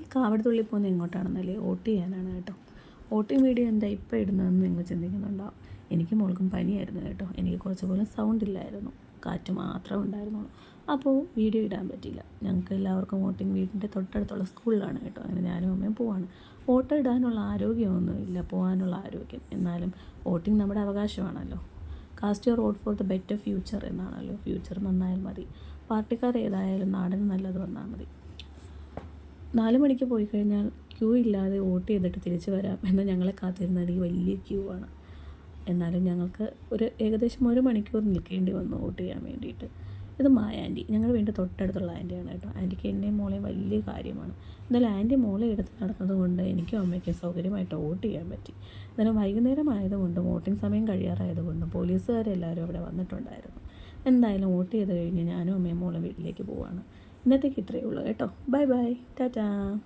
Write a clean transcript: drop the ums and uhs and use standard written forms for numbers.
ഈ കാവടിത്തുള്ളി പോകുന്നത് എങ്ങോട്ടാണെന്നല്ലേ, വോട്ട് ചെയ്യാനാണ് കേട്ടോ. വോട്ടിംഗ് വീഡിയോ എന്താ ഇപ്പോൾ ഇടുന്നതെന്ന് നിങ്ങൾ ചിന്തിക്കുന്നുണ്ടാവും. എനിക്ക് മോൾക്കും പനിയായിരുന്നു കേട്ടോ. എനിക്ക് കുറച്ച് പോലും സൗണ്ട് ഇല്ലായിരുന്നു, കാറ്റ് മാത്രമേ ഉണ്ടായിരുന്നുള്ളൂ. അപ്പോൾ വീഡിയോ ഇടാൻ പറ്റിയില്ല. ഞങ്ങൾക്ക് എല്ലാവർക്കും വോട്ടിംഗ് വീടിൻ്റെ തൊട്ടടുത്തുള്ള സ്കൂളിലാണ് കേട്ടോ. അങ്ങനെ ഞാനും അമ്മയും പോവാണ്. വോട്ട് ഇടാനുള്ള ആരോഗ്യമൊന്നുമില്ല, പോകാനുള്ള ആരോഗ്യം. എന്നാലും വോട്ടിംഗ് നമ്മുടെ അവകാശമാണല്ലോ. Cast your vote for the better future എന്നാണല്ലോ. ഫ്യൂച്ചർ നന്നായാൽ മതി. പാർട്ടിക്കാർ ഏതായാലും നാടിന് നല്ലത് വന്നാൽ മതി. 4 മണിക്ക് പോയി കഴിഞ്ഞാൽ ക്യൂ ഇല്ലാതെ വോട്ട് ചെയ്തിട്ട് തിരിച്ചു വരാം എന്ന് ഞങ്ങളെ കാത്തിരുന്നത് ഈ വലിയ ക്യൂ ആണ്. എന്നാലും ഞങ്ങൾക്ക് ഏകദേശം 1 മണിക്കൂർ നിൽക്കേണ്ടി വന്നു വോട്ട് ചെയ്യാൻ വേണ്ടിയിട്ട്. ഇത് മായ ആൻറ്റി, ഞങ്ങളുടെ വീടിൻ്റെ തൊട്ടടുത്തുള്ള ആൻറ്റിയാണ് കേട്ടോ. ആൻറ്റിക്ക് എന്നെയും മോളെയും വലിയ കാര്യമാണ്. എന്നാലും ആൻറ്റി മോളെ എടുത്ത് നടന്നതുകൊണ്ട് എനിക്കും അമ്മയ്ക്കും സൗകര്യമായിട്ട് വോട്ട് ചെയ്യാൻ പറ്റി. എന്നാലും വൈകുന്നേരം ആയതുകൊണ്ടും വോട്ടിംഗ് സമയം കഴിയാറായതുകൊണ്ടും പോലീസുകാരെല്ലാവരും അവിടെ വന്നിട്ടുണ്ടായിരുന്നു. എന്തായാലും വോട്ട് ചെയ്ത് കഴിഞ്ഞ് ഞാനും അമ്മയും മോളും വീട്ടിലേക്ക് പോവാണ്. ഇന്നത്തേക്ക് ഇത്രയേ ഉള്ളൂ കേട്ടോ. Bye bye, Tata.